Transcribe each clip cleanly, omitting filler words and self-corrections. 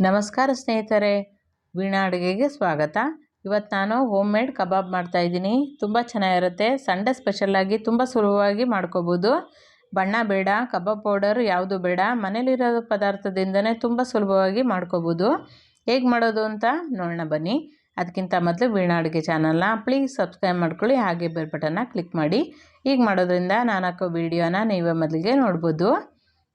ನಮಸ್ಕಾರ ಸ್ನೇಹಿತರೆ, ವೀಣಾ ಅಡುಗೆಗೆ ಸ್ವಾಗತ. ಇವತ್ತು ನಾನು ಹೋಮ್ ಮೇಡ್ ಕಬಾಬ್ ಮಾಡ್ತಾಯಿದ್ದೀನಿ. ತುಂಬ ಚೆನ್ನಾಗಿರುತ್ತೆ. ಸಂಡೇ ಸ್ಪೆಷಲಾಗಿ ತುಂಬ ಸುಲಭವಾಗಿ ಮಾಡ್ಕೋಬೋದು. ಬಣ್ಣ ಬೇಡ, ಕಬಾಬ್ ಪೌಡರ್ ಯಾವುದು ಬೇಡ, ಮನೇಲಿರೋ ಪದಾರ್ಥದಿಂದನೇ ತುಂಬ ಸುಲಭವಾಗಿ ಮಾಡ್ಕೋಬೋದು. ಹೇಗೆ ಮಾಡೋದು ಅಂತ ನೋಡೋಣ ಬನ್ನಿ. ಅದಕ್ಕಿಂತ ಮೊದಲು ವೀಣಾ ಅಡುಗೆ ಚಾನಲ್ನ ಪ್ಲೀಸ್ ಸಬ್ಸ್ಕ್ರೈಬ್ ಮಾಡ್ಕೊಳ್ಳಿ, ಹಾಗೆ ಬೆಲ್ ಬಟನ್ನ ಕ್ಲಿಕ್ ಮಾಡಿ. ಹೀಗೆ ಮಾಡೋದ್ರಿಂದ ನಾನು ಹಾಕೋ ವೀಡಿಯೋನ ನೀವೇ ಮೊದಲಿಗೆ ನೋಡ್ಬೋದು.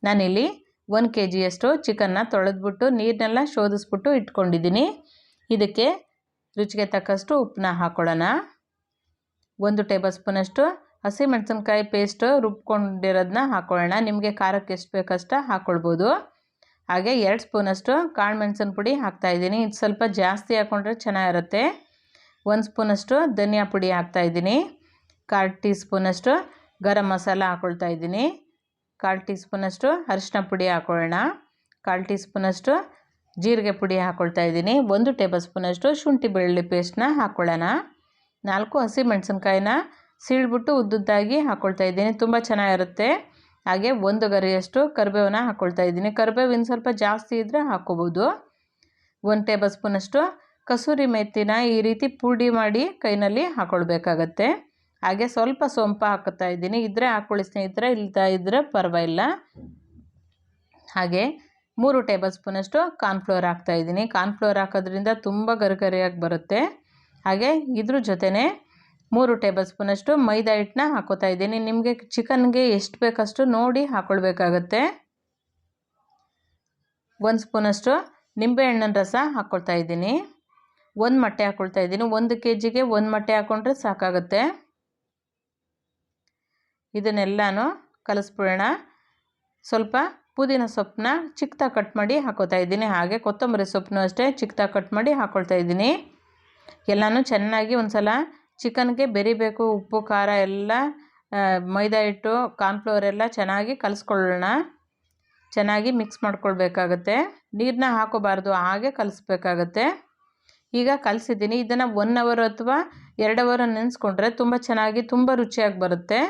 ನಾನಿಲ್ಲಿ 1 kgಯಷ್ಟು ಚಿಕನ್ನ ತೊಳೆದ್ಬಿಟ್ಟು ನೀರನ್ನೆಲ್ಲ ಶೋಧಿಸ್ಬಿಟ್ಟು ಇಟ್ಕೊಂಡಿದ್ದೀನಿ. ಇದಕ್ಕೆ ರುಚಿಗೆ ತಕ್ಕಷ್ಟು ಉಪ್ಪನ್ನ ಹಾಕ್ಕೊಳ್ಳೋಣ. 1 ಟೇಬಲ್ ಸ್ಪೂನಷ್ಟು ಹಸಿಮೆಣಸಿನ್ಕಾಯಿ ಪೇಸ್ಟ್ ರುಬ್ಕೊಂಡಿರೋದನ್ನ ಹಾಕ್ಕೊಳ್ಳೋಣ. ನಿಮಗೆ ಖಾರಕ್ಕೆ ಎಷ್ಟು ಬೇಕಷ್ಟು ಹಾಕ್ಕೊಳ್ಬೋದು. ಹಾಗೆ 2 ಸ್ಪೂನಷ್ಟು ಕಾಳು ಮೆಣಸಿನ ಪುಡಿ ಹಾಕ್ತಾಯಿದ್ದೀನಿ. ಇದು ಸ್ವಲ್ಪ ಜಾಸ್ತಿ ಹಾಕ್ಕೊಂಡ್ರೆ ಚೆನ್ನಾಗಿರುತ್ತೆ. 1 ಸ್ಪೂನಷ್ಟು ಧನಿಯಾ ಪುಡಿ ಹಾಕ್ತಾಯಿದ್ದೀನಿ. 1/4 ಟೀ ಸ್ಪೂನಷ್ಟು ಗರಂ ಮಸಾಲ ಹಾಕ್ಕೊಳ್ತಾ ಇದ್ದೀನಿ. 1/4 ಟೀ ಸ್ಪೂನಷ್ಟು ಅರಿಶಿನ ಪುಡಿ ಹಾಕ್ಕೊಳ್ಳೋಣ. 1/4 ಟೀ ಸ್ಪೂನಷ್ಟು ಜೀರಿಗೆ ಪುಡಿ ಹಾಕ್ಕೊಳ್ತಾ ಇದ್ದೀನಿ. 1 ಟೇಬಲ್ ಸ್ಪೂನಷ್ಟು ಶುಂಠಿ ಬೆಳ್ಳುಳ್ಳಿ ಪೇಸ್ಟ್ನ ಹಾಕ್ಕೊಳ್ಳೋಣ. 4 ಹಸಿಮೆಣಸಿನ್ಕಾಯಿನ ಸೀಳ್ಬಿಟ್ಟು ಉದ್ದುದ್ದಾಗಿ ಹಾಕ್ಕೊಳ್ತಾ ಇದ್ದೀನಿ. ತುಂಬ ಚೆನ್ನಾಗಿರುತ್ತೆ. ಹಾಗೆ 1 ಗರಿಯಷ್ಟು ಕರಿಬೇವನ್ನ ಹಾಕ್ಕೊಳ್ತಾ ಇದ್ದೀನಿ. ಕರಿಬೇವು ಇನ್ನು ಸ್ವಲ್ಪ ಜಾಸ್ತಿ ಇದ್ದರೆ ಹಾಕ್ಕೋಬೋದು. 1 ಟೇಬಲ್ ಸ್ಪೂನಷ್ಟು ಕಸೂರಿ ಮೆಥಿನ ಈ ರೀತಿ ಪುಡಿ ಮಾಡಿ ಕೈನಲ್ಲಿ ಹಾಕ್ಕೊಳ್ಬೇಕಾಗತ್ತೆ. ಹಾಗೆ ಸ್ವಲ್ಪ ಸೋಂಪು ಹಾಕ್ತಾ ಇದ್ದೀನಿ. ಇದ್ದರೆ ಹಾಕ್ಕೊಳ್ಳಿ ಸ್ನೇಹಿತರೆ, ಇಲ್ತಾ ಇದ್ದರೆ ಪರವಾಗಿಲ್ಲ. ಹಾಗೆ 3 ಟೇಬಲ್ ಸ್ಪೂನಷ್ಟು ಕಾರ್ನ್ಫ್ಲೋರ್ ಹಾಕ್ತಾಯಿದ್ದೀನಿ. ಕಾರ್ನ್ಫ್ಲೋರ್ ಹಾಕೋದ್ರಿಂದ ತುಂಬ ಗರಿಗರಿಯಾಗಿ ಬರುತ್ತೆ. ಹಾಗೆ ಇದ್ರ ಜೊತೆನೇ 3 ಟೇಬಲ್ ಸ್ಪೂನಷ್ಟು ಮೈದಾ ಹಿಟ್ಟನ್ನ ಹಾಕ್ಕೋತಾ ಇದ್ದೀನಿ. ನಿಮಗೆ ಚಿಕನ್ಗೆ ಎಷ್ಟು ಬೇಕಷ್ಟು ನೋಡಿ ಹಾಕ್ಕೊಳ್ಬೇಕಾಗತ್ತೆ. 1 ಸ್ಪೂನಷ್ಟು ನಿಂಬೆಹಣ್ಣಿನ ರಸ ಹಾಕ್ಕೊಳ್ತಾ ಇದ್ದೀನಿ. 1 ಮೊಟ್ಟೆ ಹಾಕ್ಕೊಳ್ತಾ ಇದ್ದೀನಿ. 1 kgಗೆ 1 ಮೊಟ್ಟೆ ಹಾಕ್ಕೊಂಡ್ರೆ ಸಾಕಾಗುತ್ತೆ. ಇದನ್ನೆಲ್ಲನೂ ಕಲಿಸ್ಬಿಡೋಣ. ಸ್ವಲ್ಪ ಪುದೀನ ಸೊಪ್ಪನ್ನ ಚಿಕ್ಕದಾಗಿ ಕಟ್ ಮಾಡಿ ಹಾಕ್ಕೋತಾ ಇದ್ದೀನಿ. ಹಾಗೆ ಕೊತ್ತಂಬರಿ ಸೊಪ್ಪನ್ನು ಅಷ್ಟೇ ಚಿಕ್ಕದಾಗಿ ಕಟ್ ಮಾಡಿ ಹಾಕ್ಕೊಳ್ತಾ ಇದ್ದೀನಿ. ಎಲ್ಲನೂ ಚೆನ್ನಾಗಿ ಒಂದು ಸಲ ಚಿಕನ್ಗೆ ಬೆರಿಬೇಕು. ಉಪ್ಪು ಖಾರ ಎಲ್ಲ ಮೈದಾ ಹಿಟ್ಟು ಕಾರ್ನ್ಫ್ಲೋರ್ ಎಲ್ಲ ಚೆನ್ನಾಗಿ ಕಲಿಸ್ಕೊಳ್ಳೋಣ. ಚೆನ್ನಾಗಿ ಮಿಕ್ಸ್ ಮಾಡ್ಕೊಳ್ಬೇಕಾಗತ್ತೆ. ನೀರನ್ನ ಹಾಕೋಬಾರ್ದು, ಹಾಗೆ ಕಲಿಸ್ಬೇಕಾಗತ್ತೆ. ಈಗ ಕಲಿಸಿದ್ದೀನಿ. ಇದನ್ನು 1 ಅವರ್ ಅಥವಾ 2 ಅವರ್ ನೆನೆಸ್ಕೊಂಡ್ರೆ ತುಂಬ ಚೆನ್ನಾಗಿ ತುಂಬ ರುಚಿಯಾಗಿ ಬರುತ್ತೆ.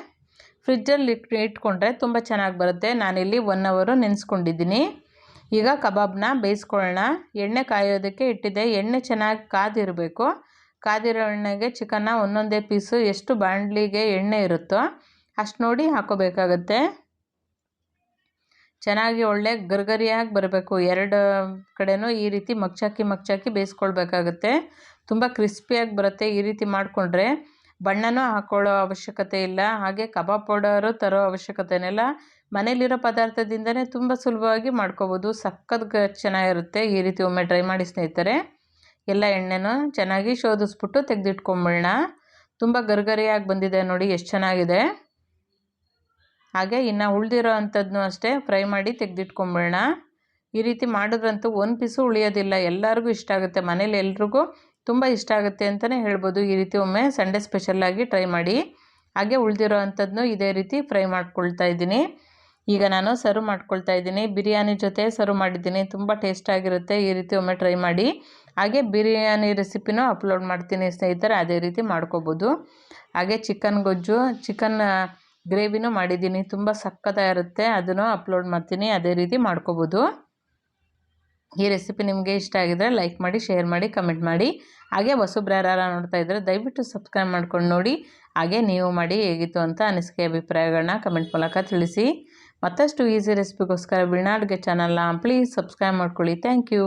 ಫ್ರಿಜ್ಜಲ್ಲಿ ಇಟ್ಕೊಂಡ್ರೆ ತುಂಬ ಚೆನ್ನಾಗಿ ಬರುತ್ತೆ. ನಾನಿಲ್ಲಿ 1 ಅವರು ನೆನೆಸ್ಕೊಂಡಿದ್ದೀನಿ. ಈಗ ಕಬಾಬ್ನ ಬೇಯಿಸ್ಕೊಳ್ಳೋಣ. ಎಣ್ಣೆ ಕಾಯೋದಕ್ಕೆ ಇಟ್ಟಿದ್ದೆ. ಎಣ್ಣೆ ಚೆನ್ನಾಗಿ ಕಾದಿರಬೇಕು. ಕಾದಿರೋ ಎಣ್ಣೆಗೆ ಚಿಕನ್ನ ಒಂದೊಂದೇ ಪೀಸು ಎಷ್ಟು ಬಾಣಲಿಗೆ ಎಣ್ಣೆ ಇರುತ್ತೋ ಅಷ್ಟು ನೋಡಿ ಹಾಕೋಬೇಕಾಗತ್ತೆ. ಚೆನ್ನಾಗಿ ಒಳ್ಳೆ ಗರಿಗರಿಯಾಗಿ ಬರಬೇಕು. 2 ಕಡೆನೂ ಈ ರೀತಿ ಮಗ್ಚಾಕಿ ಬೇಯಿಸ್ಕೊಳ್ಬೇಕಾಗತ್ತೆ. ತುಂಬ ಕ್ರಿಸ್ಪಿಯಾಗಿ ಬರುತ್ತೆ. ಈ ರೀತಿ ಮಾಡಿಕೊಂಡ್ರೆ ಬಣ್ಣನೂ ಹಾಕ್ಕೊಳ್ಳೋ ಅವಶ್ಯಕತೆ ಇಲ್ಲ. ಹಾಗೆ ಕಬಾಬ್ ಪೌಡರು ತರೋ ಅವಶ್ಯಕತೆನಿಲ್ಲ. ಮನೇಲಿರೋ ಪದಾರ್ಥದಿಂದನೇ ತುಂಬ ಸುಲಭವಾಗಿ ಮಾಡ್ಕೋಬೋದು. ಸಖತ್ ಚೆನ್ನಾಗಿರುತ್ತೆ. ಈ ರೀತಿ ಒಮ್ಮೆ ಟ್ರೈ ಮಾಡಿ ಸ್ನೇಹಿತರೆ. ಎಲ್ಲ ಎಣ್ಣೆನೂ ಚೆನ್ನಾಗಿ ಶೋಧಿಸ್ಬಿಟ್ಟು ತೆಗೆದಿಟ್ಕೊಂಬಿಡೋಣ. ತುಂಬ ಗರಿಗರಿಯಾಗಿ ಬಂದಿದೆ ನೋಡಿ, ಎಷ್ಟು ಚೆನ್ನಾಗಿದೆ. ಹಾಗೆ ಇನ್ನು ಉಳಿದಿರೋ ಅಂಥದ್ದನ್ನು ಅಷ್ಟೇ ಫ್ರೈ ಮಾಡಿ ತೆಗೆದಿಟ್ಕೊಂಬಿಡೋಣ. ಈ ರೀತಿ ಮಾಡಿದ್ರಂತೂ 1 ಪೀಸು ಉಳಿಯೋದಿಲ್ಲ. ಎಲ್ಲರಿಗೂ ಇಷ್ಟ ಆಗುತ್ತೆ. ಮನೇಲಿ ಎಲ್ರಿಗೂ ತುಂಬ ಇಷ್ಟ ಆಗುತ್ತೆ ಅಂತಲೇ ಹೇಳ್ಬೋದು. ಈ ರೀತಿ ಒಮ್ಮೆ ಸಂಡೇ ಸ್ಪೆಷಲಾಗಿ ಟ್ರೈ ಮಾಡಿ. ಹಾಗೆ ಉಳಿದಿರೋ ಅಂಥದ್ದನ್ನು ಇದೇ ರೀತಿ ಫ್ರೈ ಮಾಡ್ಕೊಳ್ತಾ ಇದ್ದೀನಿ. ಈಗ ನಾನು ಸರ್ವ್ ಮಾಡ್ಕೊಳ್ತಾ ಇದ್ದೀನಿ. ಬಿರಿಯಾನಿ ಜೊತೆ ಸರ್ವ್ ಮಾಡಿದ್ದೀನಿ. ತುಂಬ ಟೇಸ್ಟಾಗಿರುತ್ತೆ. ಈ ರೀತಿ ಒಮ್ಮೆ ಟ್ರೈ ಮಾಡಿ. ಹಾಗೆ ಬಿರಿಯಾನಿ ರೆಸಿಪಿನೂ ಅಪ್ಲೋಡ್ ಮಾಡ್ತೀನಿ ಸ್ನೇಹಿತರೆ, ಅದೇ ರೀತಿ ಮಾಡ್ಕೋಬೋದು. ಹಾಗೆ ಚಿಕನ್ ಗೊಜ್ಜು, ಚಿಕನ್ ಗ್ರೇವಿನೂ ಮಾಡಿದ್ದೀನಿ. ತುಂಬ ಸಕ್ಕತ್ತಾಗಿರುತ್ತೆ. ಅದನ್ನು ಅಪ್ಲೋಡ್ ಮಾಡ್ತೀನಿ. ಅದೇ ರೀತಿ ಮಾಡ್ಕೋಬೋದು. ಈ ರೆಸಿಪಿ ನಿಮಗೆ ಇಷ್ಟ ಆಗಿದ್ರೆ ಲೈಕ್ ಮಾಡಿ, ಶೇರ್ ಮಾಡಿ, ಕಮೆಂಟ್ ಮಾಡಿ. ಹಾಗೆ ಹೊಸಬ್ರು ಯಾರು ನೋಡ್ತಾ ಇದ್ದರೆ ದಯವಿಟ್ಟು ಸಬ್ಸ್ಕ್ರೈಬ್ ಮಾಡ್ಕೊಂಡು ನೋಡಿ. ಹಾಗೆ ನೀವು ಮಾಡಿ ಹೇಗಿತ್ತು ಅಂತ ಅನಿಸಿಕೆ ಅಭಿಪ್ರಾಯಗಳನ್ನ ಕಮೆಂಟ್ ಮೂಲಕ ತಿಳಿಸಿ. ಮತ್ತಷ್ಟು ಈಸಿ ರೆಸಿಪಿಗೋಸ್ಕರ ವೀಣಾ ಅಡುಗೆ ಚಾನಲ್ನ ಪ್ಲೀಸ್ ಸಬ್ಸ್ಕ್ರೈಬ್ ಮಾಡ್ಕೊಳ್ಳಿ. Thank you.